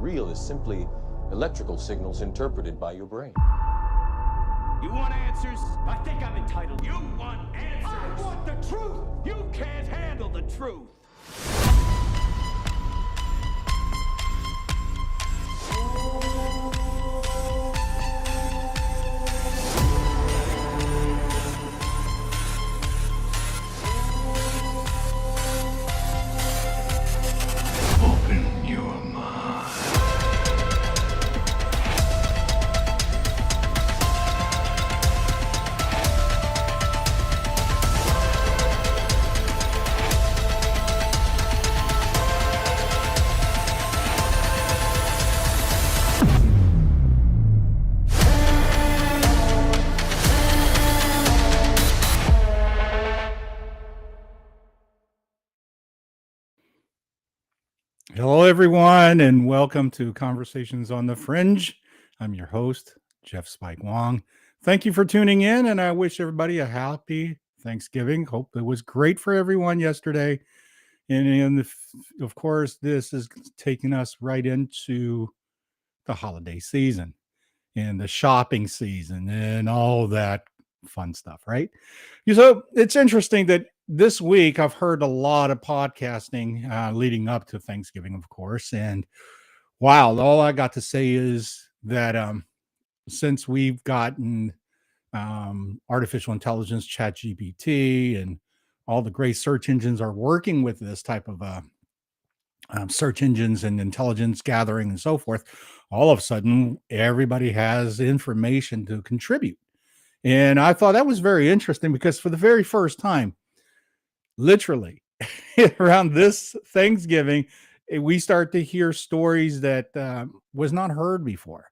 real is simply electrical signals interpreted by your brain. You want answers? I think I'm entitled. You want answers? I want the truth! You can't handle the truth! Open your mind. Hello, everyone, and welcome to Conversations on the Fringe. I'm your host, Jeff Spike Wong. Thank you for tuning in, and I wish everybody a happy Thanksgiving. Hope it was great for everyone yesterday. And of course, this is taking us right into the holiday season and the shopping season and all that fun stuff, right? So it's interesting that this week I've heard a lot of podcasting leading up to Thanksgiving, of course. And wow, all I got to say is that since we've gotten artificial intelligence, chat GPT, and all the great search engines are working with this type of search engines and intelligence gathering and so forth, all of a sudden everybody has information to contribute. And I thought that was very interesting because for the very first time, literally around this Thanksgiving, we start to hear stories that was not heard before.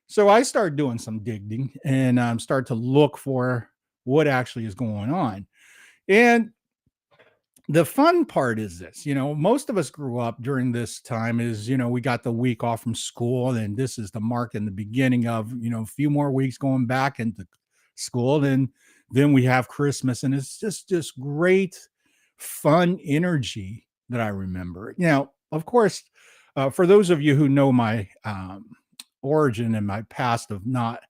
So I started doing some digging and start to look for what actually is going on. And the fun part is this, most of us grew up during this time is, we got the week off from school, and this is the mark in the beginning of, a few more weeks going back into school. And then we have Christmas, and it's just this great fun energy that I remember. Now, of course, for those of you who know my origin and my past of not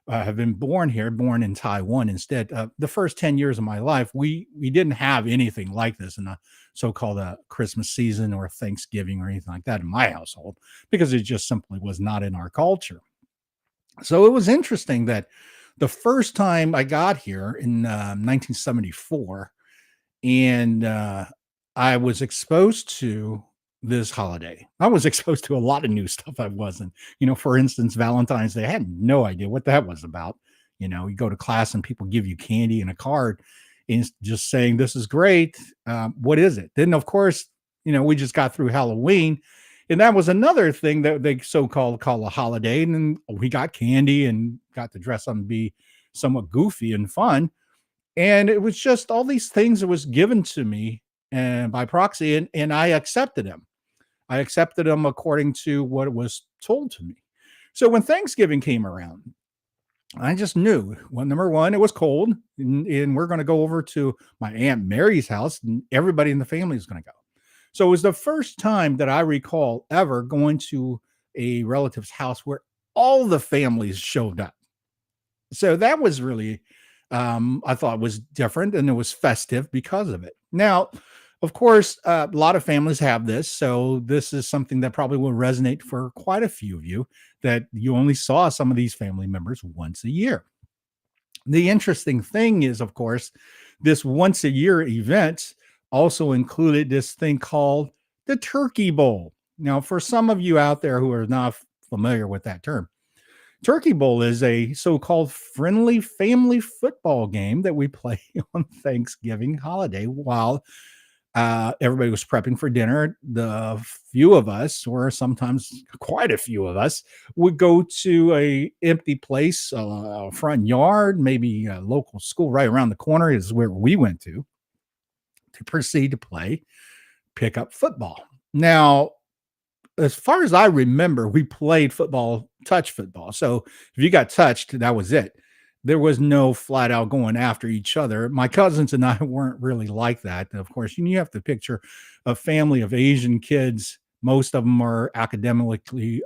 have been born in Taiwan instead, the first 10 years of my life, we didn't have anything like this in the so-called Christmas season or Thanksgiving or anything like that in my household, because it just simply was not in our culture. So it was interesting that the first time I got here in 1974, and I was exposed to this holiday. I was exposed to a lot of new stuff I wasn't. For instance, Valentine's Day, I had no idea what that was about. You go to class and people give you candy and a card and just saying, this is great. What is it? Then, of course, we just got through Halloween. And that was another thing that they so-called call a holiday. And then we got candy and got to dress up and be somewhat goofy and fun. And it was just all these things that was given to me and by proxy, and I accepted them. I accepted them according to what was told to me. So when Thanksgiving came around, I just knew, well, number one, it was cold, and we're going to go over to my Aunt Mary's house, and everybody in the family is going to go. So it was the first time that I recall ever going to a relative's house where all the families showed up. So that was really, I thought was different, and it was festive because of it. Now, of course, a lot of families have this. So this is something that probably will resonate for quite a few of you, that you only saw some of these family members once a year. The interesting thing is, of course, this once a year event also included this thing called the Turkey Bowl. Now, for some of you out there who are not familiar with that term, Turkey Bowl is a so-called friendly family football game that we play on Thanksgiving holiday while everybody was prepping for dinner. The few of us, or sometimes quite a few of us, would go to a empty place, a front yard, maybe a local school right around the corner is where we went to proceed to play pickup football. Now, as far as I remember, we played football, touch football. So if you got touched, that was it. There was no flat out going after each other. My cousins and I weren't really like that. Of course, you have to picture a family of Asian kids Most of them are academically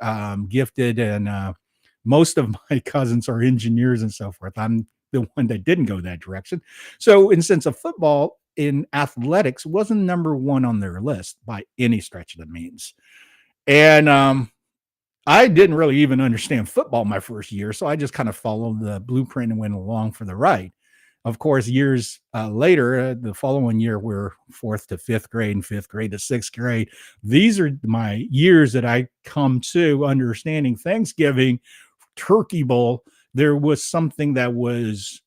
gifted, and most of my cousins are engineers and so forth. I'm the one that didn't go that direction. So, in sense of football, in athletics, wasn't number one on their list by any stretch of the means. And I didn't really even understand football my first year, so I just kind of followed the blueprint and went along for the ride. Of course, years later, the following year, we're fourth to fifth grade and fifth grade to sixth grade. These are my years that I come to understanding Thanksgiving, Turkey Bowl. There was something that was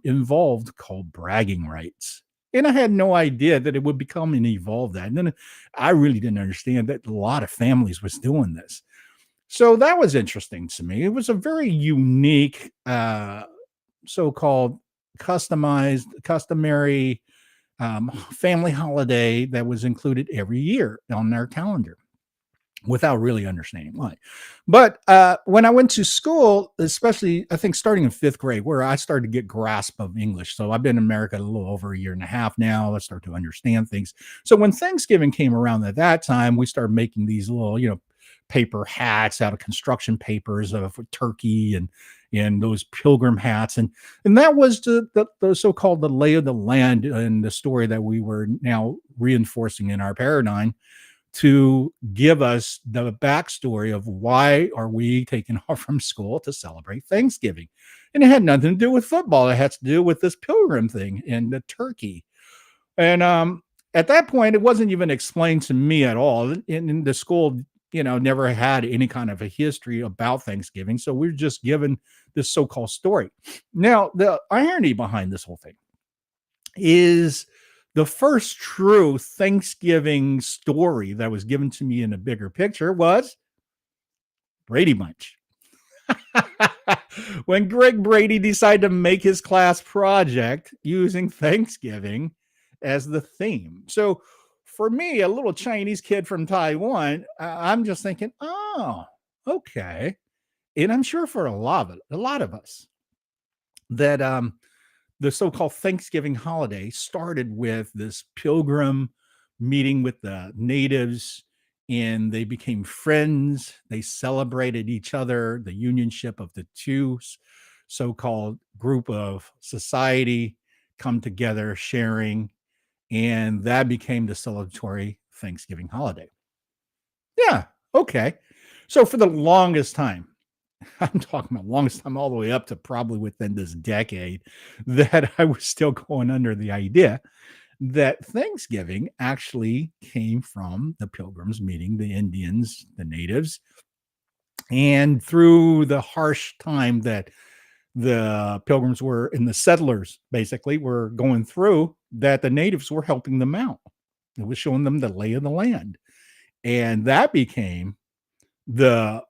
involved called bragging rights. And I had no idea that it would become and evolve that. And then I really didn't understand that a lot of families was doing this. So that was interesting to me. It was a very unique so-called customary family holiday that was included every year on their calendar without really understanding why. But when I went to school, especially I think starting in fifth grade, where I started to get grasp of English. So I've been in America a little over a year and a half now. I start to understand things. So when Thanksgiving came around at that time, we started making these little, paper hats out of construction papers of turkey and those pilgrim hats. And that was the so-called the lay of the land and the story that we were now reinforcing in our paradigm to give us the backstory of why are we taking off from school to celebrate Thanksgiving. And it had nothing to do with football. It had to do with this pilgrim thing and the turkey. And at that point, it wasn't even explained to me at all. In the school, never had any kind of a history about Thanksgiving. So we're just given this so-called story. Now, the irony behind this whole thing is the first true Thanksgiving story that was given to me in a bigger picture was Brady Bunch. When Greg Brady decided to make his class project using Thanksgiving as the theme. So for me, a little Chinese kid from Taiwan, I'm just thinking, oh, okay. And I'm sure for a lot of us that the so-called Thanksgiving holiday started with this pilgrim meeting with the natives, and they became friends. They celebrated each other, the unionship of the two so-called group of society come together, sharing, and that became the celebratory Thanksgiving holiday. Yeah, okay. So for the longest time, I'm talking about longest time all the way up to probably within this decade, that I was still going under the idea that Thanksgiving actually came from the pilgrims meeting the Indians, the natives, and through the harsh time that the pilgrims were and the settlers basically were going through, that the natives were helping them out. It was showing them the lay of the land. And that became the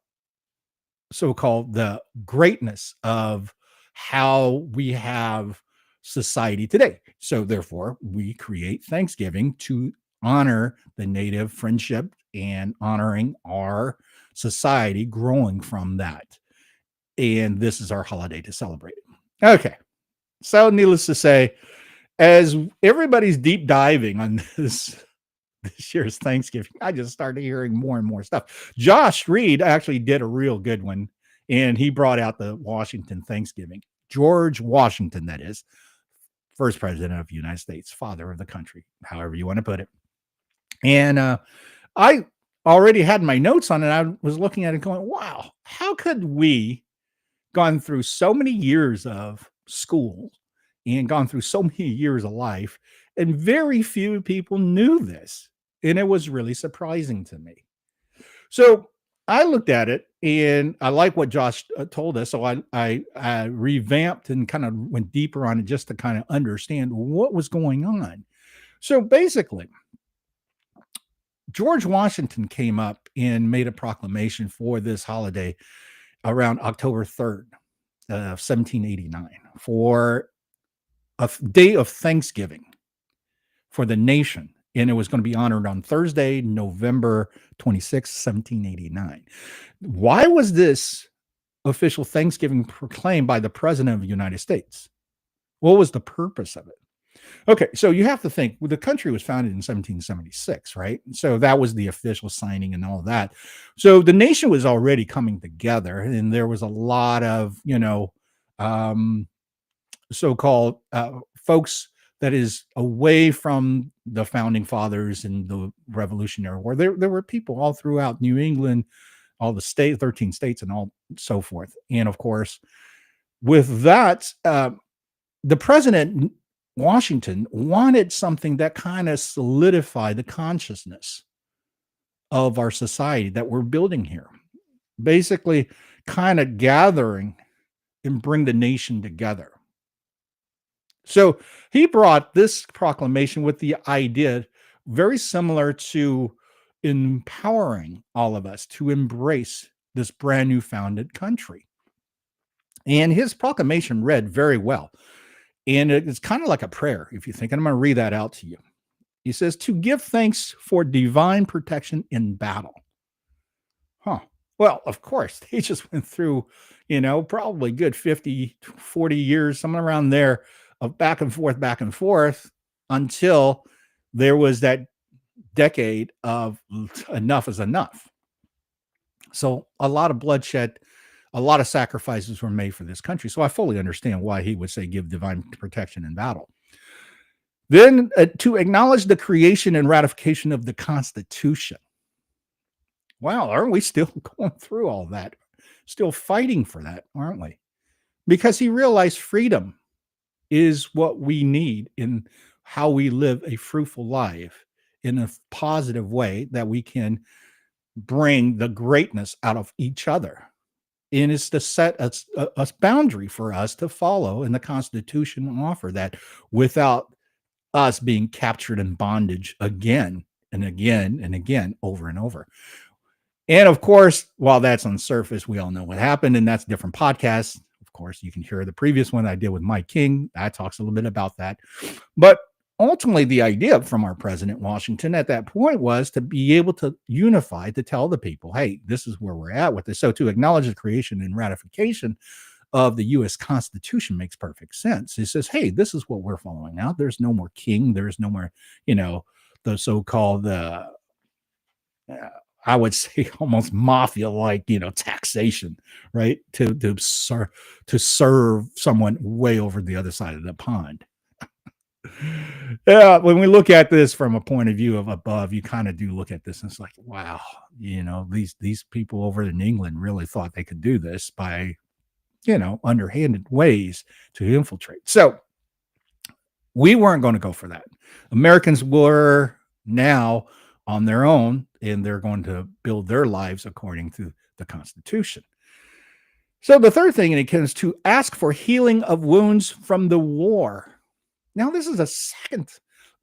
so-called the greatness of how we have society today. So therefore, we create Thanksgiving to honor the native friendship and honoring our society growing from that. And this is our holiday to celebrate. Okay. So needless to say, as everybody's deep diving on this year's Thanksgiving, I just started hearing more and more stuff. Josh Reed actually did a real good one, and he brought out the Washington Thanksgiving. George Washington, that is, first president of the United States, father of the country, however you want to put it. And I already had my notes on it. I was looking at it going, wow, how could we gone through so many years of school and gone through so many years of life, and very few people knew this. And it was really surprising to me. So I looked at it, and I like what Josh told us. So I revamped and kind of went deeper on it just to kind of understand what was going on. So basically, George Washington came up and made a proclamation for this holiday around October 3rd of 1789 for a day of Thanksgiving for the nation. And it was going to be honored on Thursday, November 26, 1789. Why was this official Thanksgiving proclaimed by the President of the United States? What was the purpose of it? Okay, so you have to think, well, the country was founded in 1776, right? So that was the official signing and all that. So the nation was already coming together, and there was a lot of, um, so-called folks that is away from the founding fathers and the Revolutionary War. There were people all throughout New England, all the 13 states, and all so forth. And of course, with that, the president Washington wanted something that kind of solidified the consciousness of our society that we're building here. Basically, kind of gathering and bring the nation together. So he brought this proclamation with the idea very similar to empowering all of us to embrace this brand new founded country. And his proclamation read very well. And it's kind of like a prayer, if you think. And I'm going to read that out to you. He says, to give thanks for divine protection in battle. Huh. Well, of course, they just went through, probably good 50, 40 years, somewhere around there, of back and forth until there was that decade of enough is enough. So a lot of bloodshed, a lot of sacrifices were made for this country. So I fully understand why he would say give divine protection in battle. Then to acknowledge the creation and ratification of the Constitution. Wow, aren't we still going through all that? Still fighting for that, aren't we? Because he realized freedom is what we need in how we live a fruitful life in a positive way that we can bring the greatness out of each other. And it's to set a boundary for us to follow, and the Constitution offer that without us being captured in bondage again and again and again, over and over. And of course, while that's on the surface, we all know what happened, and that's different podcasts. Of course, you can hear the previous one I did with Mike King. That talks a little bit about that. But ultimately, the idea from our president Washington at that point was to be able to unify, to tell the people, hey, this is where we're at with this. So to acknowledge the creation and ratification of the U.S. Constitution makes perfect sense. It says, hey, this is what we're following out. There's no more king. There's no more, the so-called, I would say almost mafia-like, taxation, right? To serve someone way over the other side of the pond. Yeah, when we look at this from a point of view of above, you kind of do look at this and it's like, wow, these people over in England really thought they could do this by, underhanded ways to infiltrate. So we weren't going to go for that. Americans were now on their own, and they're going to build their lives according to the Constitution. So the third thing, and it comes to ask for healing of wounds from the war. Now, this is a second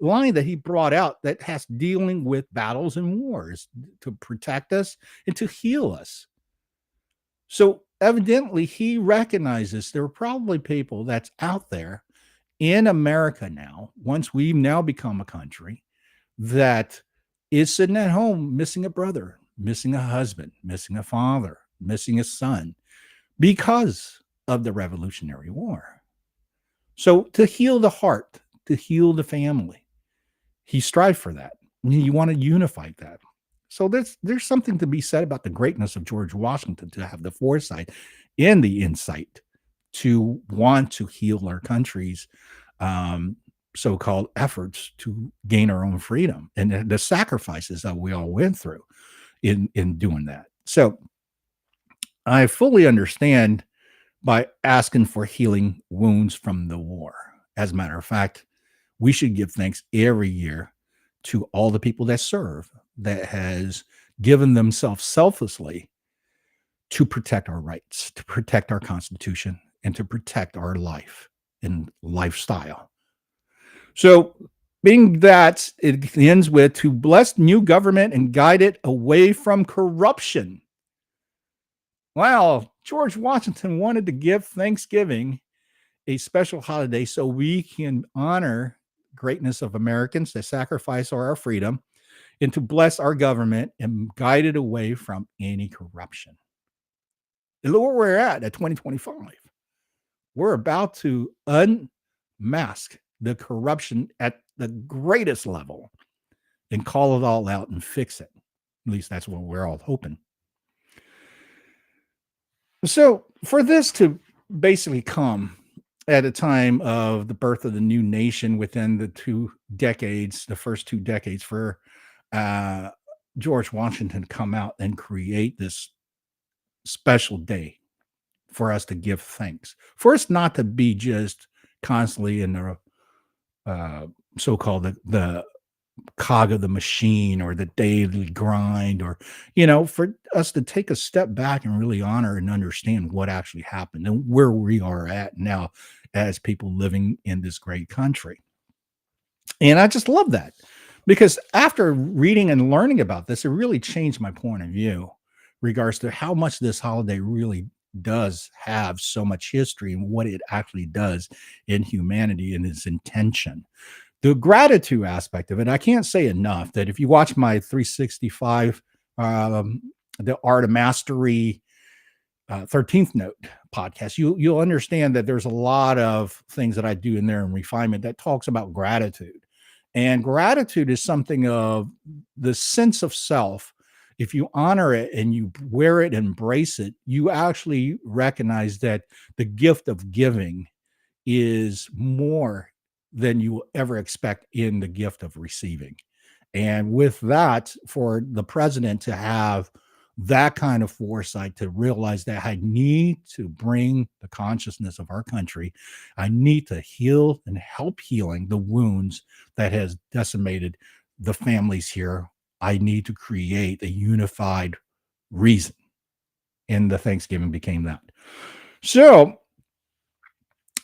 line that he brought out that has dealing with battles and wars to protect us and to heal us. So evidently, he recognizes there are probably people that's out there in America now, once we've now become a country, that is sitting at home missing a brother, missing a husband, missing a father, missing a son because of the Revolutionary War. So to heal the heart, to heal the family, he strived for that. And you want to unify that. So there's something to be said about the greatness of George Washington to have the foresight and the insight to want to heal our country's so-called efforts to gain our own freedom and the sacrifices that we all went through in doing that. So I fully understand by asking for healing wounds from the war. As a matter of fact, we should give thanks every year to all the people that serve, that has given themselves selflessly to protect our rights, to protect our Constitution, and to protect our life and lifestyle. So being that it ends with to bless new government and guide it away from corruption. Wow, George Washington wanted to give Thanksgiving a special holiday so we can honor greatness of Americans that sacrifice our freedom and to bless our government and guide it away from any corruption. And look where we're at 2025. We're about to unmask the corruption at the greatest level and call it all out and fix it. At least that's what we're all hoping. So for this to basically come at a time of the birth of the new nation within the first 2 decades, for George Washington to come out and create this special day for us to give thanks, for us not to be just constantly in the so-called the cog of the machine or the daily grind, or for us to take a step back and really honor and understand what actually happened and where we are at now as people living in this great country. And I just love that, because after reading and learning about this, it really changed my point of view regards to how much this holiday really does have so much history and what it actually does in humanity and its intention. The gratitude aspect of it, I can't say enough that if you watch my 365, the Art of Mastery 13th Note podcast, you'll understand that there's a lot of things that I do in there in refinement that talks about gratitude. And gratitude is something of the sense of self. If you honor it and you wear it and embrace it, you actually recognize that the gift of giving is more than you will ever expect in the gift of receiving. And with that, for the president to have that kind of foresight to realize that I need to bring the consciousness of our country, I need to heal and help healing the wounds that has decimated the families here. I need to create a unified reason. And the Thanksgiving became that. So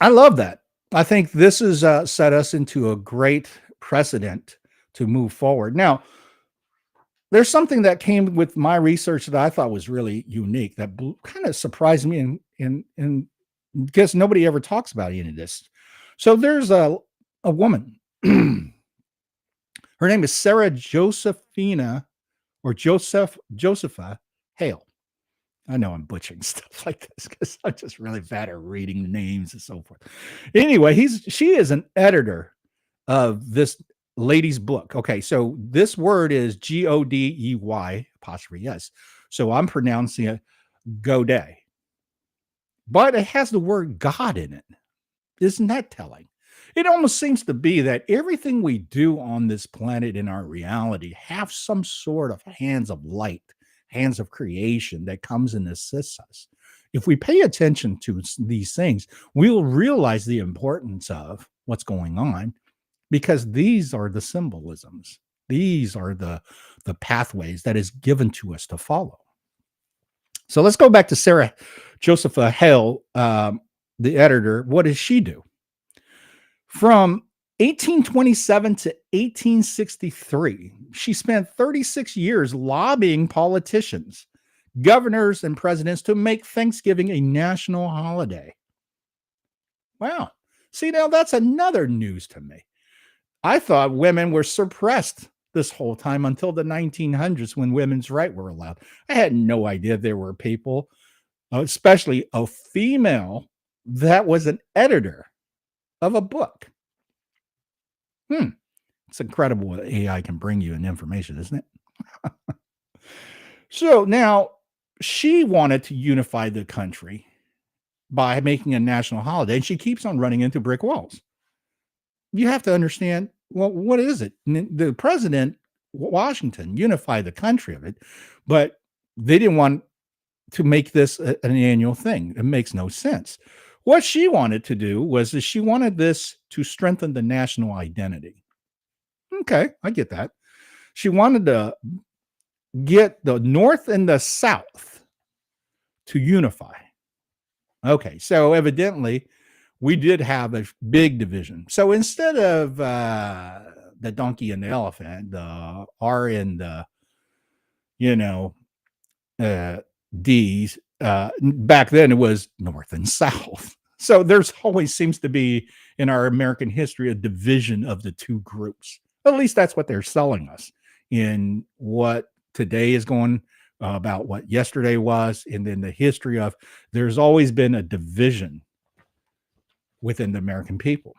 I love that. I think this has set us into a great precedent to move forward. Now, there's something that came with my research that I thought was really unique, that kind of surprised me, and because nobody ever talks about any of this. So there's a woman. Her name is Sarah Josepha Hale. I know I'm butchering stuff like this because I'm just really bad at reading names and so forth. Anyway, she is an editor of this lady's book. Okay, so this word is Godey apostrophe S. So I'm pronouncing it Goday. But it has the word God in it. Isn't that telling? It almost seems to be that everything we do on this planet in our reality have some sort of hands of light, hands of creation that comes and assists us. If we pay attention to these things, we'll realize the importance of what's going on, because these are the symbolisms. These are the pathways that is given to us to follow. So let's go back to Sarah Josepha Hale, the editor. What does she do? From 1827 to 1863, she spent 36 years lobbying politicians, governors, and presidents to make Thanksgiving a national holiday. Wow. See, now that's another news to me. I thought women were suppressed this whole time until the 1900s when women's rights were allowed. I had no idea there were people, especially a female, that was an editor of a book. It's incredible what AI can bring you in information, isn't it? So now she wanted to unify the country by making a national holiday, and she keeps on running into brick walls. You have to understand, well, what is it? The president, Washington, unified the country of it, but they didn't want to make this an annual thing. It makes no sense. What she wanted to do was that she wanted this to strengthen the national identity. Okay, I get that. She wanted to get the North and the South to unify. Okay, so evidently we did have a big division. So instead of the donkey and the elephant, the R and the, D's, back then it was North and South. So there's always seems to be in our American history a division of the two groups. At least that's what they're selling us in what today is going about what yesterday was, and then the history of there's always been a division within the American people.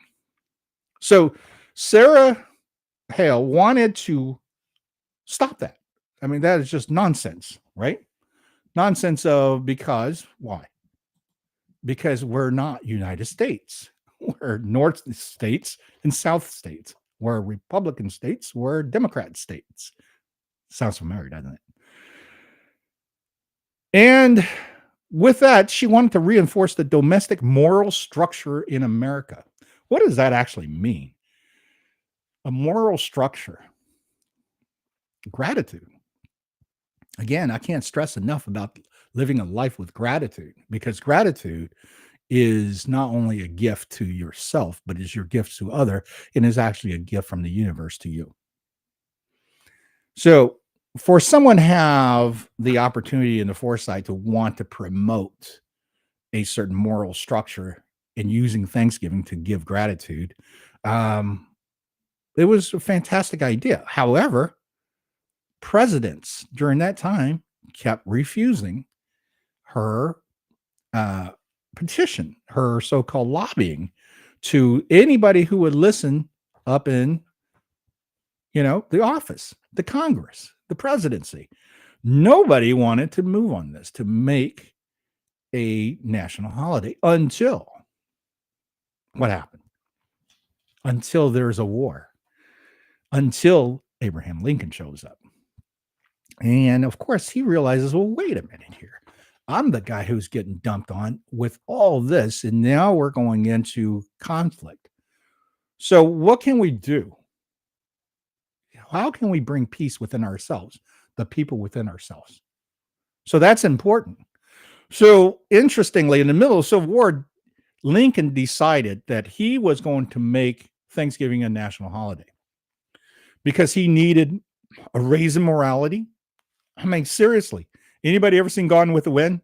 So Sarah Hale wanted to stop that. I mean, that is just nonsense, right? Nonsense of because why? Because we're not United States. We're North states and South states. We're Republican states. We're Democrat states. Sounds familiar, doesn't it? And with that, she wanted to reinforce the domestic moral structure in America. What does that actually mean? A moral structure. Gratitude. Again, I can't stress enough about living a life with gratitude, because gratitude is not only a gift to yourself, but is your gift to other, and is actually a gift from the universe to you. So for someone to have the opportunity and the foresight to want to promote a certain moral structure and using Thanksgiving to give gratitude, it was a fantastic idea. However, presidents during that time kept refusing her petition, her so-called lobbying to anybody who would listen up in, the office, the Congress, the presidency. Nobody wanted to move on this to make a national holiday until what happened? Until there's a war, until Abraham Lincoln shows up. And of course, he realizes, well, wait a minute here. I'm the guy who's getting dumped on with all this, and now we're going into conflict. So what can we do? How can we bring peace within ourselves, the people within ourselves? So that's important. So interestingly, in the middle of the Civil War, Lincoln decided that he was going to make Thanksgiving a national holiday because he needed a raise in morality. I mean, seriously, anybody ever seen Gone with the Wind?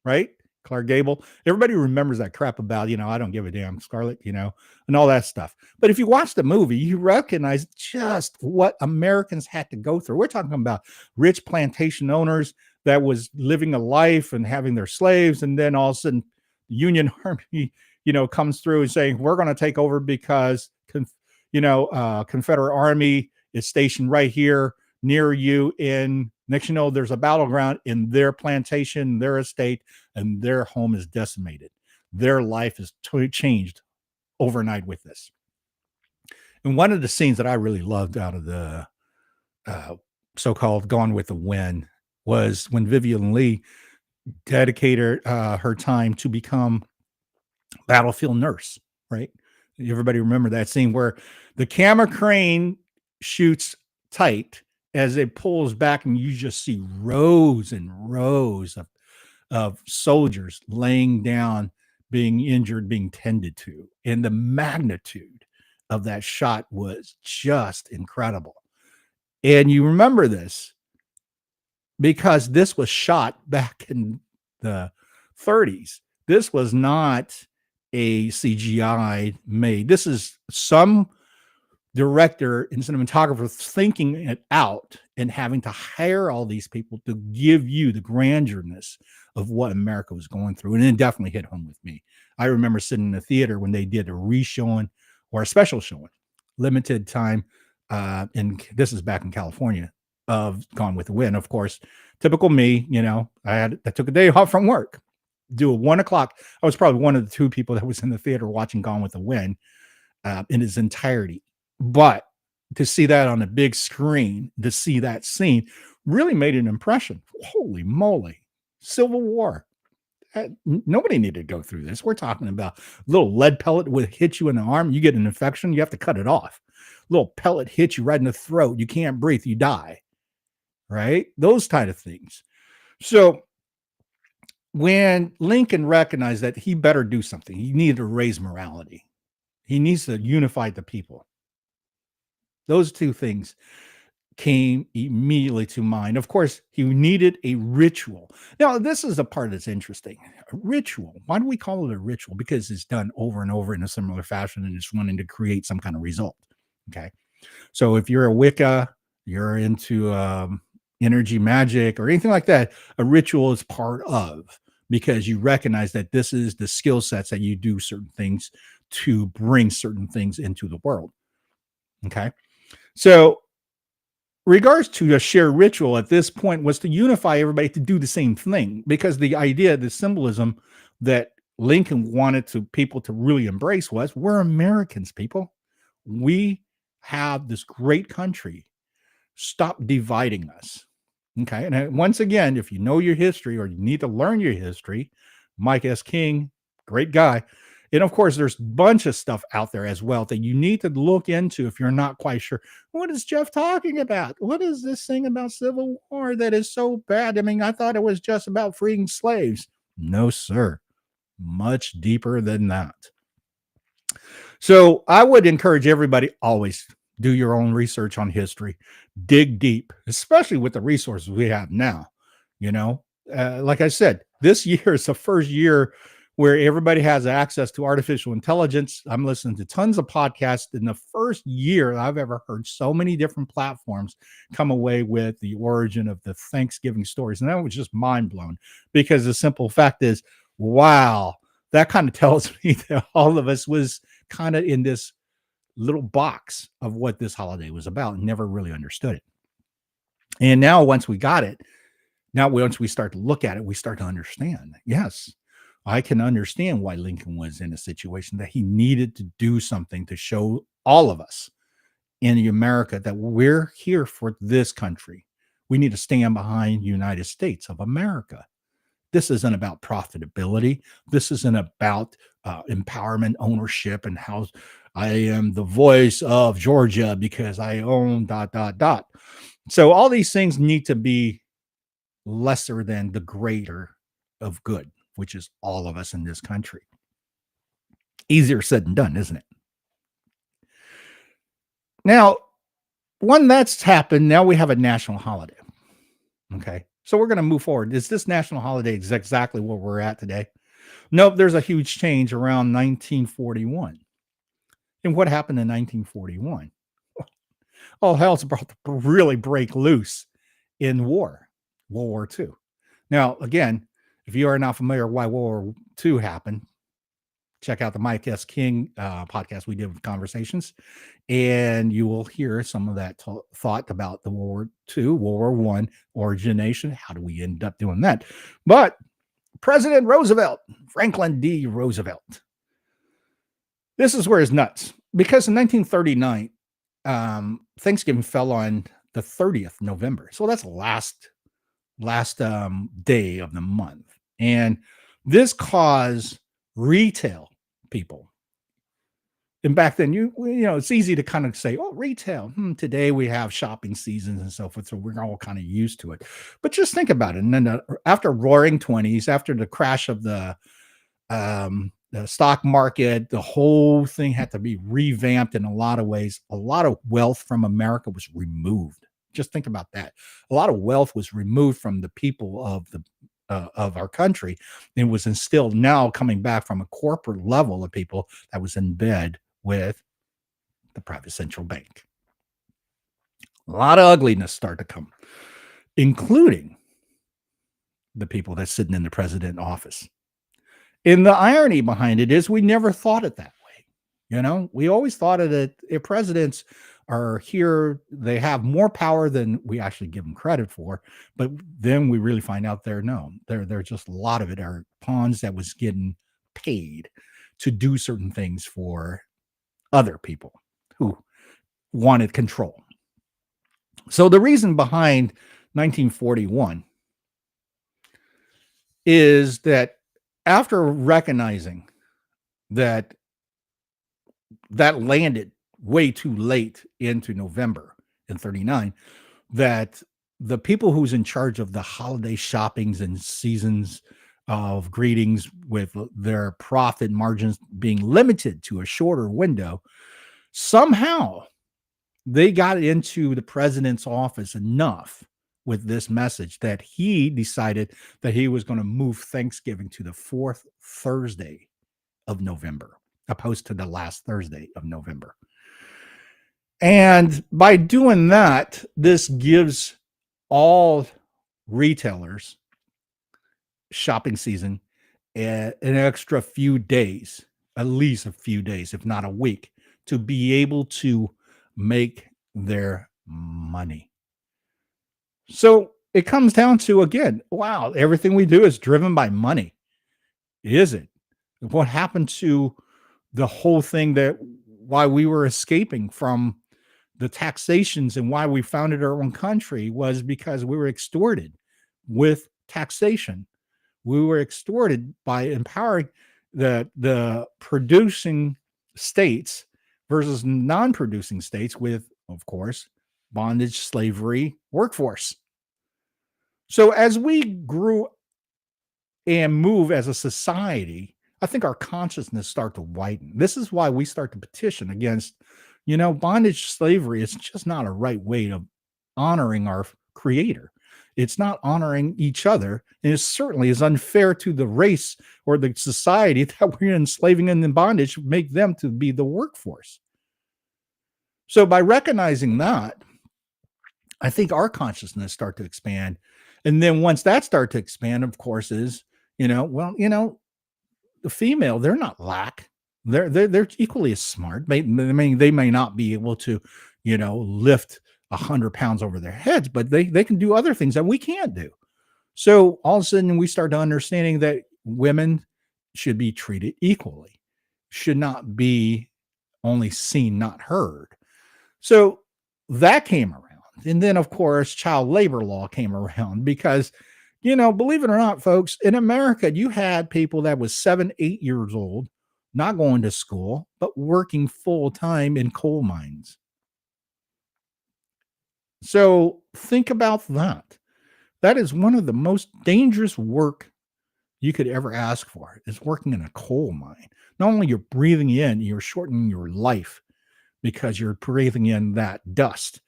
Right? Clark Gable. Everybody remembers that crap about, I don't give a damn, Scarlet, and all that stuff. But if you watch the movie, you recognize just what Americans had to go through. We're talking about rich plantation owners that was living a life and having their slaves. And then all of a sudden, the Union Army, comes through and saying, we're going to take over because, Confederate Army is stationed right here near you. In next, there's a battleground in their plantation, their estate, and their home is decimated. Their life is changed overnight with this. And one of the scenes that I really loved out of the so-called Gone with the Wind was when Vivian Leigh dedicated her time to become battlefield nurse, right? Everybody remember that scene where the camera crane shoots tight as it pulls back and you just see rows and rows of soldiers laying down, being injured, being tended to. And the magnitude of that shot was just incredible. And you remember this because this was shot back in the 30s. This was not a CGI made. This is some director and cinematographer thinking it out and having to hire all these people to give you the grandiousness of what America was going through. And it definitely hit home with me. I remember sitting in the theater when they did a re-showing or a special showing, limited time, and this is back in California, of Gone with the Wind. Of course, typical me, I took a day off from work, do a 1 o'clock. I was probably one of the two people that was in the theater watching Gone with the Wind in its entirety. But to see that on a big screen, to see that scene really made an impression. Holy moly. Civil War. Nobody needed to go through this. We're talking about a little lead pellet would hit you in the arm. You get an infection. You have to cut it off. Little pellet hits you right in the throat. You can't breathe. You die. Right? Those kind of things. So when Lincoln recognized that he better do something, he needed to raise morality. He needs to unify the people. Those two things came immediately to mind. Of course, he needed a ritual. Now, this is the part that's interesting. A ritual. Why do we call it a ritual? Because it's done over and over in a similar fashion and it's wanting to create some kind of result. Okay. So if you're a Wicca, you're into energy magic or anything like that, a ritual is part of, because you recognize that this is the skill sets that you do certain things to bring certain things into the world. Okay. So, regards to a shared ritual at this point was to unify everybody to do the same thing, because the idea, the symbolism that Lincoln wanted to people to really embrace was, we're Americans, people. We have this great country. Stop dividing us. Okay. And once again, if you know your history or you need to learn your history, Mike S. King, great guy. And of course, there's a bunch of stuff out there as well that you need to look into if you're not quite sure. What is Jeff talking about? What is this thing about Civil War that is so bad? I mean, I thought it was just about freeing slaves. No, sir. Much deeper than that. So I would encourage everybody, always do your own research on history, dig deep, especially with the resources we have now. You know, like I said, this year is the first year where everybody has access to artificial intelligence. I'm listening to tons of podcasts. In the first year I've ever heard so many different platforms come away with the origin of the Thanksgiving stories. And that was just mind blown, because the simple fact is, wow, that kind of tells me that all of us was kind of in this little box of what this holiday was about and never really understood it. And now once we got it, once we start to look at it, we start to understand. Yes, I can understand why Lincoln was in a situation that he needed to do something to show all of us in America that we're here for this country. We need to stand behind the United States of America. This isn't about profitability. This isn't about empowerment, ownership, and how I am the voice of Georgia because I own ... So all these things need to be lesser than the greater of good, which is all of us in this country. Easier said than done, isn't it? Now, when that's happened, now we have a national holiday. Okay. So we're going to move forward. Is this national holiday exactly where we're at today? Nope. There's a huge change around 1941. And what happened in 1941? All hell's about to really break loose in World War II. Now, again, if you are not familiar with why World War II happened, check out the Mike S. King podcast we did with Conversations, and you will hear some of that thought about the World War II, World War I origination. How do we end up doing that? But President Roosevelt, Franklin D. Roosevelt, this is where it's nuts, because in 1939, Thanksgiving fell on the 30th November. So that's last day of the month. And this caused retail people. And back then, you know, it's easy to kind of say, oh, retail. Today we have shopping seasons and so forth. So we're all kind of used to it. But just think about it. And then after roaring 20s, after the crash of the stock market, the whole thing had to be revamped in a lot of ways. A lot of wealth from America was removed. Just think about that. A lot of wealth was removed from the people of our country, and was instilled now coming back from a corporate level of people that was in bed with the private central bank. A lot of ugliness started to come, including the people that's sitting in the president office. And the irony behind it is we never thought it that way. You know, we always thought of it, if presidents are here, they have more power than we actually give them credit for. But then we really find out they're just a lot of it are pawns that was getting paid to do certain things for other people who wanted control. So the reason behind 1941 is that after recognizing that landed way too late into November in 39, that the people who's in charge of the holiday shoppings and seasons of greetings, with their profit margins being limited to a shorter window, somehow they got into the president's office enough with this message that he decided that he was going to move Thanksgiving to the fourth Thursday of November, opposed to the last Thursday of November. And by doing that, this gives all retailers shopping season an extra few days at least a few days, if not a week, to be able to make their money. So it comes down to, again, wow, everything we do is driven by money. Is it? What happened to the whole thing that why we were escaping from the taxations and why we founded our own country was because we were extorted with taxation. We were extorted by empowering the producing states versus non-producing states with, of course, bondage, slavery, workforce. So as we grew and move as a society, I think our consciousness start to widen. This is why we start to petition against, bondage, slavery. It's just not a right way of honoring our creator. It's not honoring each other. And it certainly is unfair to the race or the society that we're enslaving and in bondage, make them to be the workforce. So by recognizing that, I think our consciousness start to expand. And then once that start to expand, of course, is, the female, they're not lack. They're equally as smart. They may not be able to, lift 100 pounds over their heads, but they can do other things that we can't do. So all of a sudden we start to understanding that women should be treated equally, should not be only seen, not heard. So that came around. And then, of course, child labor law came around because, believe it or not, folks, in America, you had people that was 7, 8 years old, not going to school, but working full time in coal mines. So think about that. That is one of the most dangerous work you could ever ask for, is working in a coal mine. Not only you're breathing in, you're shortening your life because you're breathing in that dust,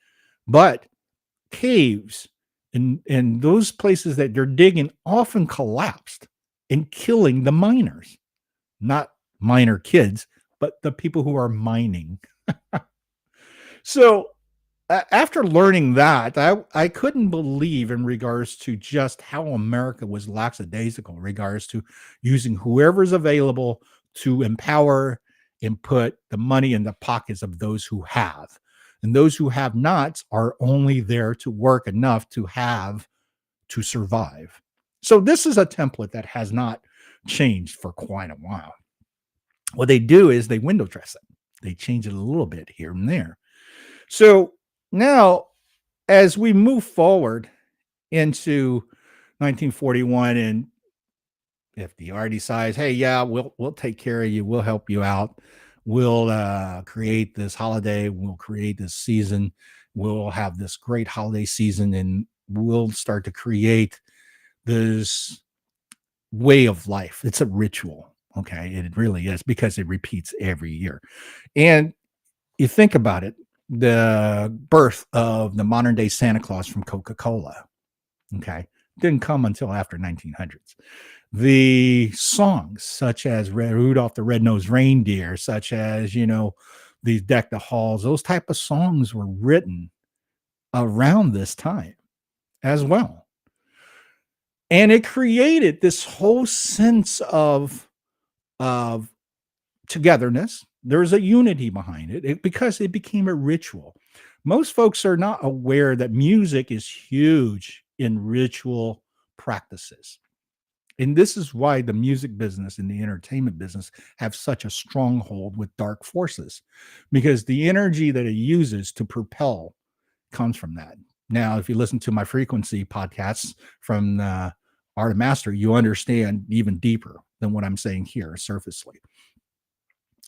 but caves and those places that they're digging often collapsed and killing the miners, not miner kids, but the people who are mining. So after learning that, I couldn't believe in regards to just how America was lackadaisical in regards to using whoever's available to empower and put the money in the pockets of those who have. And those who have not are only there to work enough to have to survive. So this is a template that has not changed for quite a while. What they do is they window dress it. They change it a little bit here and there. So now, as we move forward into 1941, and FDR decides, hey, yeah, we'll take care of you. We'll help you out. We'll create this holiday. We'll create this season. We'll have this great holiday season, and we'll start to create this way of life. It's a ritual. Okay. It really is, because it repeats every year. And you think about it, the birth of the modern day Santa Claus from Coca-Cola, okay, didn't come until after 1900s. The songs such as Rudolph the Red-Nosed Reindeer, such as, these Deck the Halls, those type of songs were written around this time as well. And it created this whole sense of togetherness. There's a unity behind it because it became a ritual. Most folks are not aware that music is huge in ritual practices. And this is why the music business and the entertainment business have such a stronghold with dark forces, because the energy that it uses to propel comes from that. Now, if you listen to my frequency podcasts from Art of Master, you understand even deeper than what I'm saying here surfacely.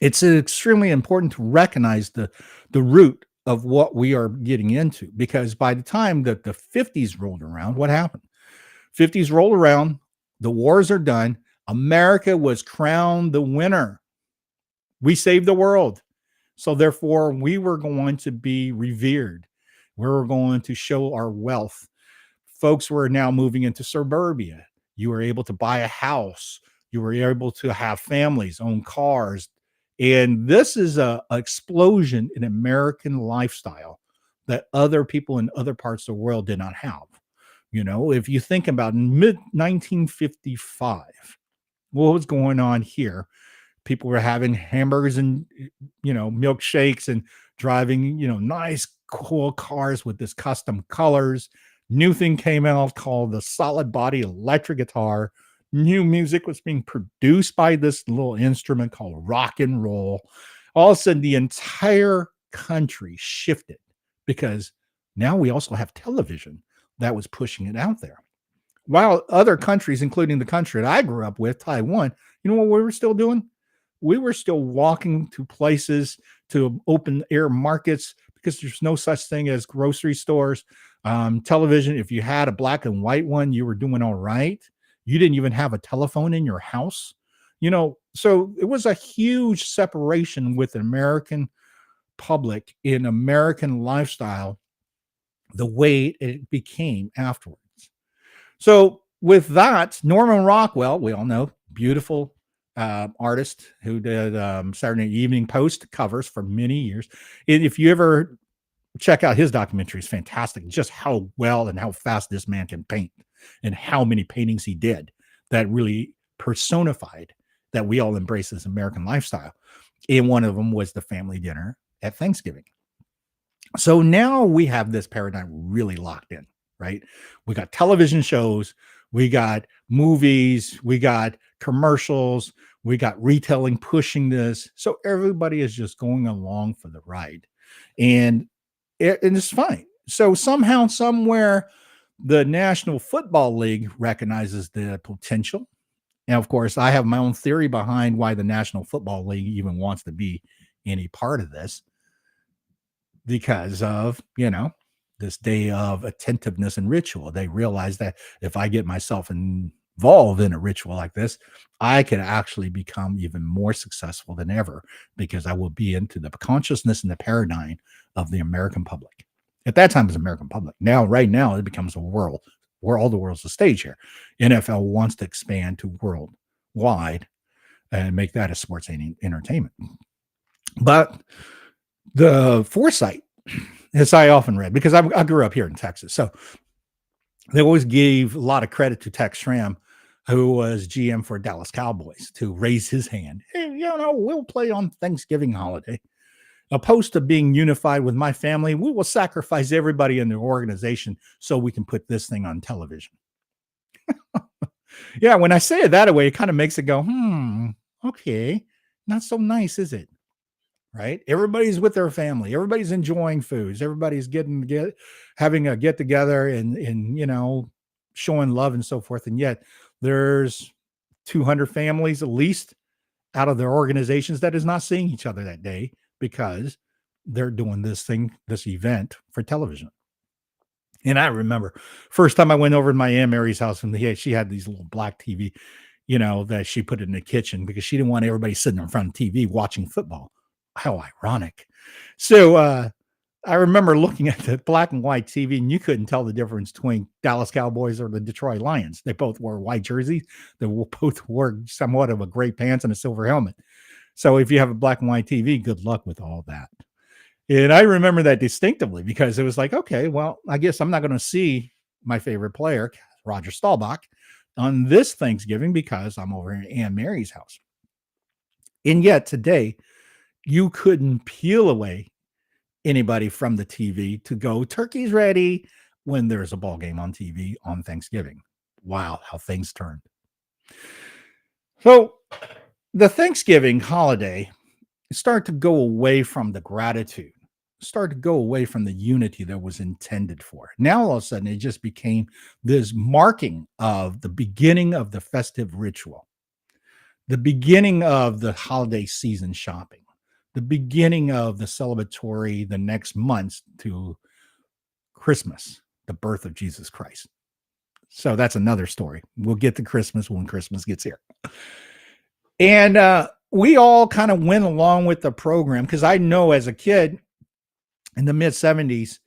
It's extremely important to recognize the root of what we are getting into, because by the time that the 50s rolled around, what happened? 50s rolled around, the wars are done. America was crowned the winner. We saved the world. So therefore, we were going to be revered. We were going to show our wealth. Folks were now moving into suburbia. You were able to buy a house. You were able to have families, own cars. And this is an explosion in American lifestyle that other people in other parts of the world did not have. If you think about mid 1955, what was going on here People were having hamburgers and, milkshakes and driving, nice, cool cars with this custom colors. New thing came out called the solid body electric guitar. New music was being produced by this little instrument called rock and roll. All of a sudden, the entire country shifted because now we also have television that was pushing it out there. While other countries, including the country that I grew up with, Taiwan, you know what we were still doing? We were still walking to places, to open air markets, because there's no such thing as grocery stores. Television, if you had a black and white one, you were doing all right. You didn't even have a telephone in your house. So it was a huge separation with the American public in American lifestyle, the way it became afterwards. So with that, Norman Rockwell, we all know, beautiful artist who did Saturday Evening Post covers for many years. And if you ever check out his documentary, it's fantastic. Just how well and how fast this man can paint, and how many paintings he did that really personified that we all embrace this American lifestyle. And one of them was the family dinner at Thanksgiving. So now we have this paradigm really locked in, right? We got television shows, we got movies, we got commercials, we got retailing pushing this. So everybody is just going along for the ride. And it's fine. So somehow, somewhere, the National Football League recognizes the potential. And of course, I have my own theory behind why the National Football League even wants to be any part of this. Because of, this day of attentiveness and ritual. They realize that if I get myself involved in a ritual like this, I could actually become even more successful than ever, because I will be into the consciousness and the paradigm of the American public. At that time, it was American public. Now, right now, it becomes a world where all the world's a stage here. NFL wants to expand to worldwide and make that a sports entertainment. But the foresight, as I often read, because I grew up here in Texas, so they always gave a lot of credit to Tex Schramm, who was GM for Dallas Cowboys, to raise his hand. Hey, we'll play on Thanksgiving holiday. Opposed to being unified with my family, we will sacrifice everybody in the organization so we can put this thing on television. Yeah, when I say it that way, it kind of makes it go, okay, not so nice, is it? Right? Everybody's with their family. Everybody's enjoying foods. Everybody's having a get together and showing love and so forth. And yet there's 200 families at least out of their organizations that is not seeing each other that day, because they're doing this event for television. And I remember first time I went over to my Aunt Mary's house, and she had these little black TV, that she put in the kitchen because she didn't want everybody sitting in front of TV watching football. How ironic. So I remember looking at the black and white TV, and you couldn't tell the difference between Dallas Cowboys or the Detroit Lions. They both wore white jerseys. They both wore somewhat of a gray pants and a silver helmet. So if you have a black and white TV, good luck with all that. And I remember that distinctively, because it was like, okay, well, I guess I'm not going to see my favorite player, Roger Staubach, on this Thanksgiving because I'm over in Aunt Mary's house. And yet today, you couldn't peel away anybody from the TV to go, turkey's ready, when there's a ball game on TV on Thanksgiving. Wow, how things turned. So the Thanksgiving holiday started to go away from the gratitude, started to go away from the unity that was intended for. Now, all of a sudden, it just became this marking of the beginning of the festive ritual, the beginning of the holiday season shopping, the beginning of the celebratory the next months to Christmas, the birth of Jesus Christ. So that's another story. We'll get to Christmas when Christmas gets here. And we all kind of went along with the program, because I know as a kid in the mid 70s,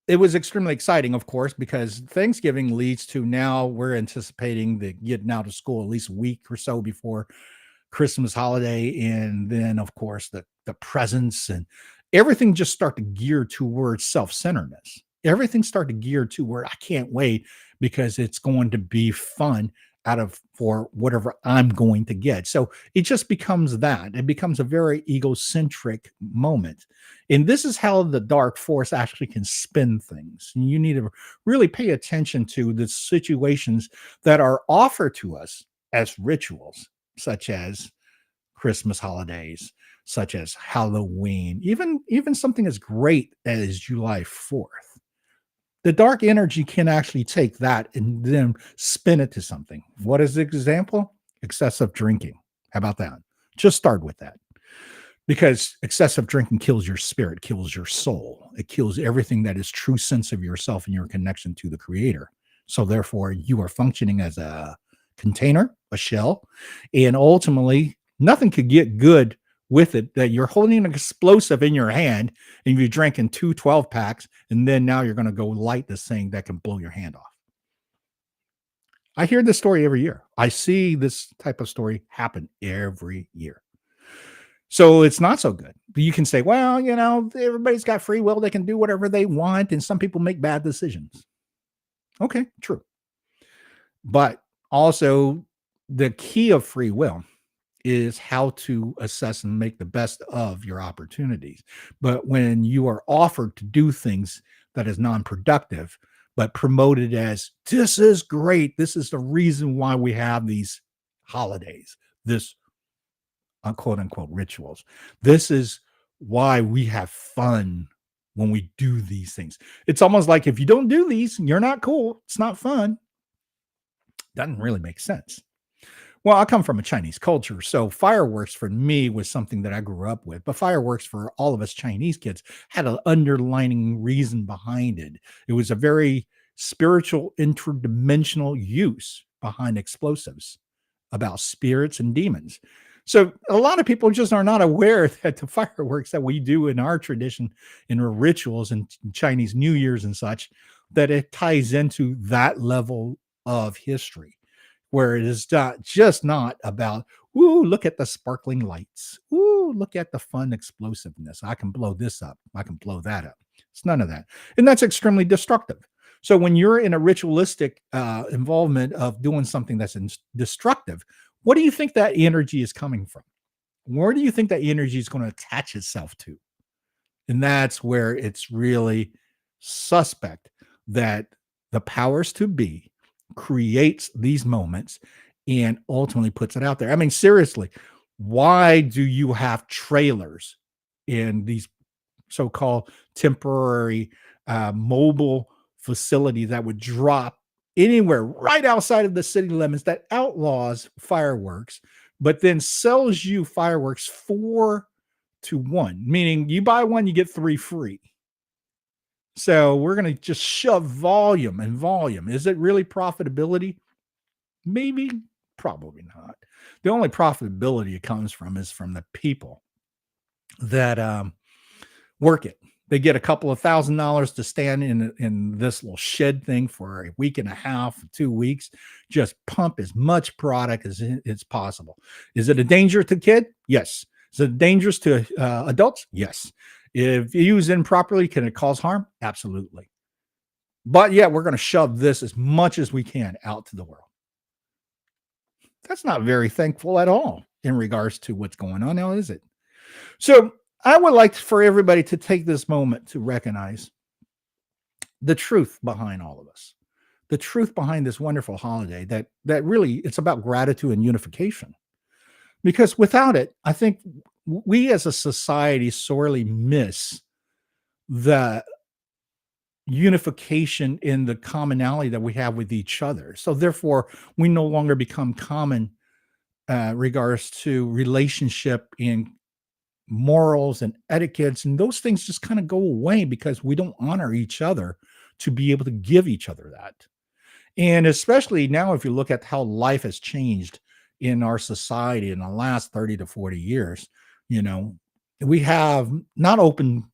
it was extremely exciting, of course, because Thanksgiving leads to, now we're anticipating the getting out of school at least a week or so before Christmas holiday. And then, of course, the presents and everything just start to gear towards self-centeredness. Everything started to gear toward, I can't wait because it's going to be fun out of for whatever I'm going to get. So it just becomes that. It becomes a very egocentric moment. And this is how the dark force actually can spin things. And you need to really pay attention to the situations that are offered to us as rituals, such as Christmas holidays, such as Halloween, even something as great as July 4th. The dark energy can actually take that and then spin it to something. What is the example? Excessive drinking. How about that? Just start with that. Because excessive drinking kills your spirit, kills your soul. It kills everything that is true sense of yourself and your connection to the creator. So therefore, you are functioning as a container, a shell, and ultimately nothing could get good with it, that you're holding an explosive in your hand and you're drinking 12 packs, and then now you're going to go light this thing that can blow your hand off. I hear this story every year. I see this type of story happen every year. So it's not so good. You can say, well, everybody's got free will. They can do whatever they want. And some people make bad decisions. Okay, true. But also the key of free will is how to assess and make the best of your opportunities. But when you are offered to do things that is non-productive, but promoted as, this is great, this is the reason why we have these holidays, this quote unquote rituals, this is why we have fun when we do these things. It's almost like if you don't do these, you're not cool, it's not fun. Doesn't really make sense. Well, I come from a Chinese culture, so fireworks for me was something that I grew up with. But fireworks for all of us Chinese kids had an underlining reason behind it. It was a very spiritual, interdimensional use behind explosives about spirits and demons. So a lot of people just are not aware that the fireworks that we do in our tradition, in our rituals and Chinese New Year's and such, that it ties into that level of history, where it is not about, ooh, look at the sparkling lights. Ooh, look at the fun explosiveness. I can blow this up. I can blow that up. It's none of that. And that's extremely destructive. So when you're in a ritualistic involvement of doing something that's destructive, what do you think that energy is coming from? Where do you think that energy is going to attach itself to? And that's where it's really suspect that the powers to be creates these moments and ultimately puts it out there. I mean, seriously, why do you have trailers in these so-called temporary mobile facilities that would drop anywhere right outside of the city limits that outlaws fireworks, but then sells you fireworks 4 to 1, meaning you buy one, you get 3 free. So we're going to just shove volume and volume. Is it really profitability? Maybe, probably not. The only profitability it comes from is from the people that work it. They get a couple of $1,000s to stand in this little shed thing for a week and a half, 2 weeks, just pump as much product as it's possible. Is it a danger to kid? Yes. Is it dangerous to adults? Yes. If used improperly, can it cause harm? Absolutely. But yeah, we're going to shove this as much as we can out to the world. That's not very thankful at all in regards to what's going on now, is it? So I would like for everybody to take this moment to recognize the truth behind all of us, the truth behind this wonderful holiday, that really it's about gratitude and unification. Because without it, I think we as a society sorely miss the unification in the commonality that we have with each other. So therefore, we no longer become common regards to relationship and morals and etiquettes, and those things just kind of go away because we don't honor each other to be able to give each other that. And especially now, if you look at how life has changed in our society in the last 30 to 40 years, we have not open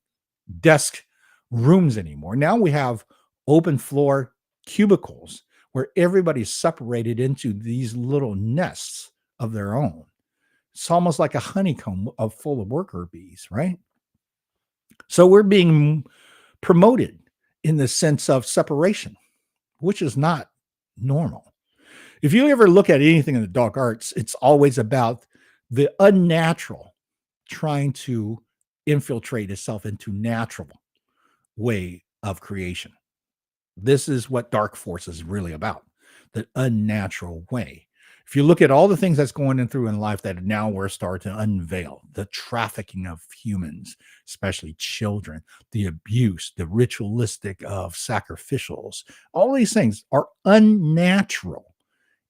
desk rooms anymore. Now we have open floor cubicles where everybody's separated into these little nests of their own. It's almost like a honeycomb full of worker bees, right? So we're being promoted in the sense of separation, which is not normal. If you ever look at anything in the dark arts, it's always about the unnatural trying to infiltrate itself into natural way of creation. This is what dark force is really about, the unnatural way. If you look at all the things that's going in through in life that now we're starting to unveil, the trafficking of humans, especially children, the abuse, the ritualistic of sacrificials, all these things are unnatural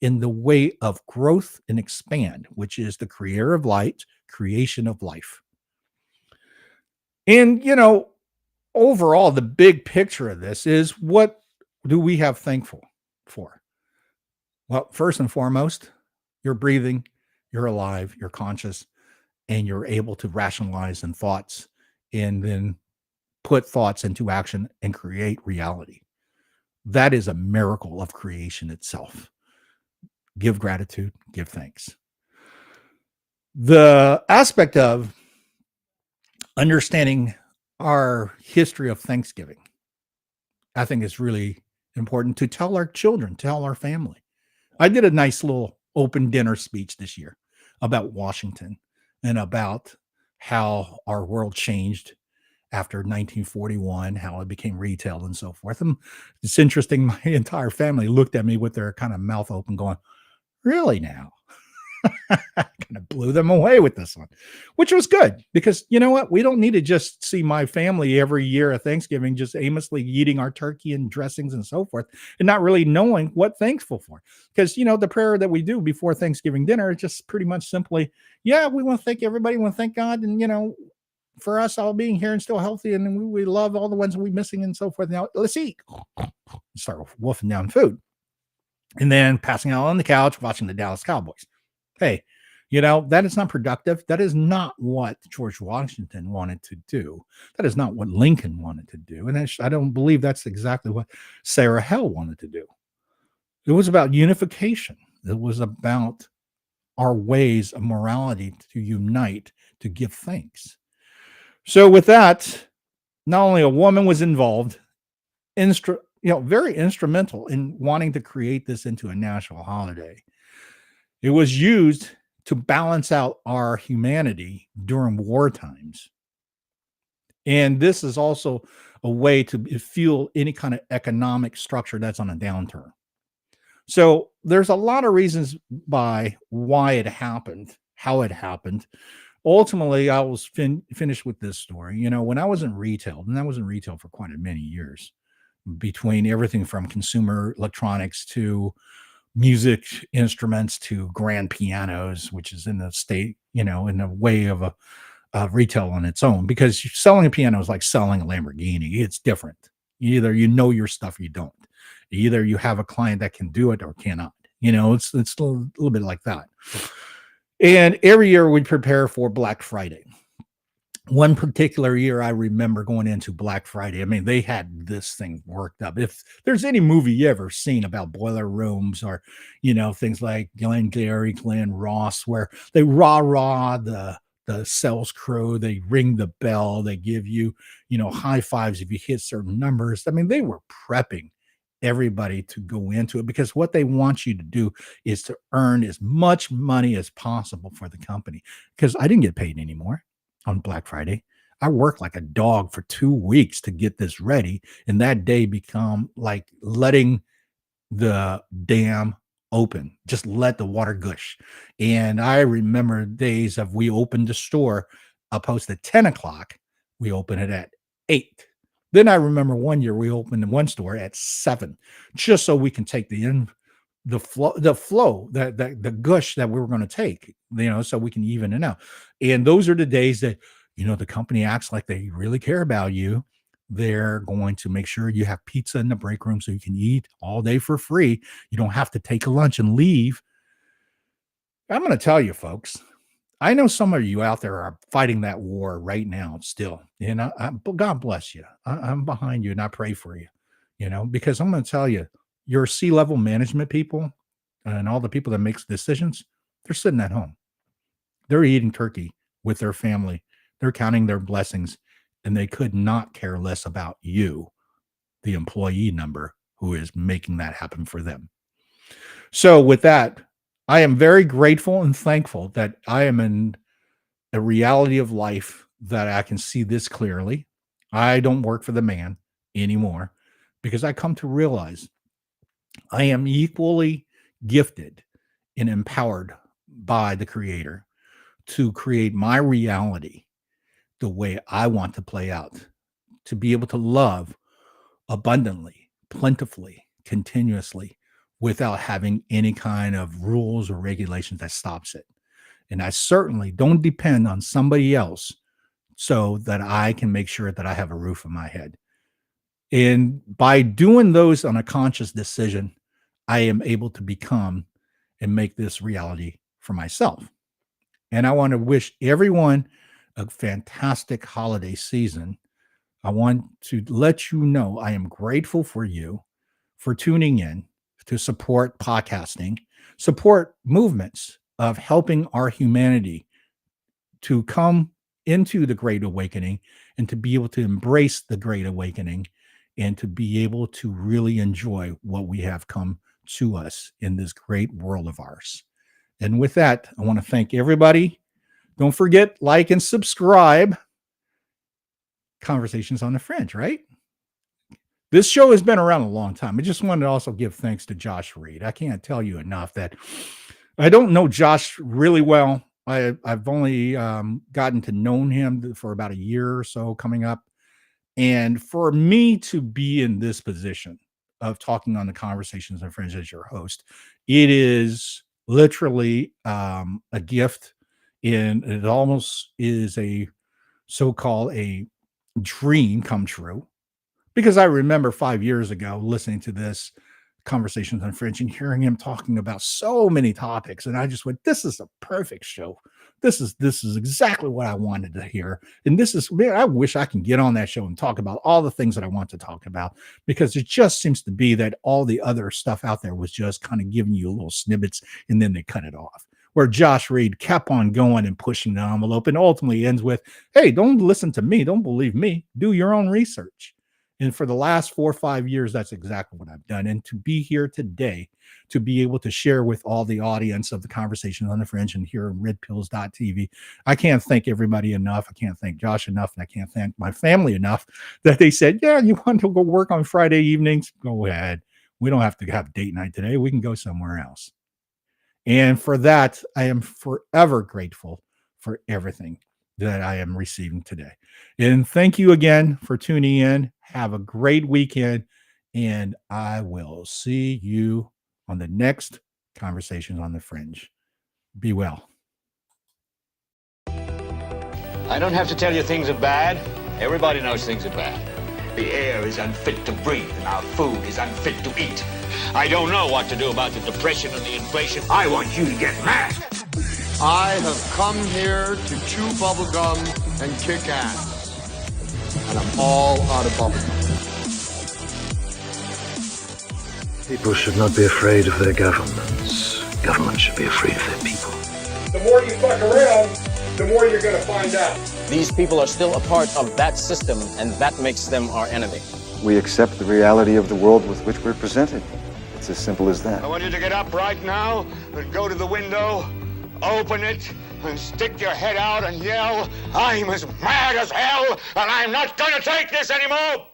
in the way of growth and expand, which is the creator of light, creation of life. And, overall, the big picture of this is, what do we have thankful for? Well, first and foremost, you're breathing, you're alive, you're conscious, and you're able to rationalize in thoughts and then put thoughts into action and create reality. That is a miracle of creation itself. Give gratitude, give thanks. The aspect of understanding our history of Thanksgiving, I think is really important to tell our children, tell our family. I did a nice little open dinner speech this year about Washington and about how our world changed after 1941, how it became retail and so forth. And it's interesting, my entire family looked at me with their kind of mouth open going, really now? Kind of blew them away with this one, which was good, because you know what? We don't need to just see my family every year at Thanksgiving just aimlessly eating our turkey and dressings and so forth and not really knowing what thankful for. Because, the prayer that we do before Thanksgiving dinner is just pretty much simply, yeah, we want to thank everybody. We want to thank God. And, for us all being here and still healthy. And we love all the ones we're missing and so forth. Now let's eat. Start wolfing down food and then passing out on the couch, watching the Dallas Cowboys. Hey, that is not productive. That is not what George Washington wanted to do. That is not what Lincoln wanted to do. And I don't believe that's exactly what Sarah Hell wanted to do. It was about unification. It was about our ways of morality to unite, to give thanks. So with that, not only a woman was involved, very instrumental in wanting to create this into a national holiday. It was used to balance out our humanity during war times. And this is also a way to fuel any kind of economic structure that's on a downturn. So there's a lot of reasons by why it happened, how it happened. Ultimately, I was finished with this story. When I was in retail, and I was in retail for quite many years, between everything from consumer electronics to music instruments to grand pianos, which is in the state, in a way of a retail on its own, because selling a piano is like selling a Lamborghini. It's different. Either your stuff or you don't. Either you have a client that can do it or cannot. It's a little bit like that. And every year we prepare for Black Friday. One particular year, I remember going into Black Friday. I mean, they had this thing worked up. If there's any movie you ever seen about boiler rooms or, things like Glenn Ross, where they rah the sales crew, they ring the bell, they give you, high fives if you hit certain numbers. I mean, they were prepping everybody to go into it, because what they want you to do is to earn as much money as possible for the company. Because I didn't get paid anymore on Black Friday. I worked like a dog for 2 weeks to get this ready. And that day become like letting the dam open, just let the water gush. And I remember days of we opened the store opposed to 10 o'clock. We opened it at 8. Then I remember one year we opened one store at 7, just so we can take the gush that we were going to take, so we can even it out. And those are the days that, the company acts like they really care about you. They're going to make sure you have pizza in the break room so you can eat all day for free. You don't have to take a lunch and leave. I'm going to tell you, folks, I know some of you out there are fighting that war right now still. God bless you. I'm behind you and I pray for you, because I'm going to tell you, your C-level management people and all the people that makes decisions, they're sitting at home. They're eating turkey with their family. They're counting their blessings, and they could not care less about you, the employee number, who is making that happen for them. So with that, I am very grateful and thankful that I am in a reality of life that I can see this clearly. I don't work for the man anymore because I come to realize I am equally gifted and empowered by the creator to create my reality the way I want to play out, to be able to love abundantly, plentifully, continuously, without having any kind of rules or regulations that stops it. And I certainly don't depend on somebody else so that I can make sure that I have a roof on my head. And by doing those on a conscious decision, I am able to become and make this reality for myself. And I want to wish everyone a fantastic holiday season. I want to let you know I am grateful for you for tuning in to support podcasting, support movements of helping our humanity to come into the Great Awakening and to be able to embrace the Great Awakening and to be able to really enjoy what we have come to us in this great world of ours. And with that, I want to thank everybody. Don't forget, like and subscribe. Conversations on the Fringe, right? This show has been around a long time. I just wanted to also give thanks to Josh Reed. I can't tell you enough that I don't know Josh really well. I've only gotten to know him for about a year or so coming up. And for me to be in this position of talking on the Conversations on Fringe as your host, it is literally a gift. And it almost is a so-called a dream come true, because I remember 5 years ago listening to this Conversations on Fringe and hearing him talking about so many topics, and I just went, this is a perfect show. This is exactly what I wanted to hear. And this is, man, I wish I can get on that show and talk about all the things that I want to talk about, because it just seems to be that all the other stuff out there was just kind of giving you little snippets and then they cut it off. Where Josh Reed kept on going and pushing the envelope and ultimately ends with, hey, don't listen to me. Don't believe me. Do your own research. And for the last 4 or 5 years, that's exactly what I've done. And to be here today, to be able to share with all the audience of the Conversations on the Fringe and here on redpills.tv, I can't thank everybody enough. I can't thank Josh enough. And I can't thank my family enough that they said, yeah, you want to go work on Friday evenings? Go ahead. We don't have to have date night today. We can go somewhere else. And for that, I am forever grateful for everything that I am receiving today. And thank you again for tuning in. Have a great weekend. And I will see you on the next Conversations on the Fringe. Be well. I don't have to tell you things are bad. Everybody knows things are bad. The air is unfit to breathe, and our food is unfit to eat. I don't know what to do about the depression and the inflation. I want you to get mad. I have come here to chew bubblegum and kick ass. And I'm all out of bubblegum. People should not be afraid of their governments. Governments should be afraid of their people. The more you fuck around, the more you're going to find out. These people are still a part of that system, and that makes them our enemy. We accept the reality of the world with which we're presented. It's as simple as that. I want you to get up right now and go to the window, open it, and stick your head out and yell, I'm as mad as hell, and I'm not going to take this anymore!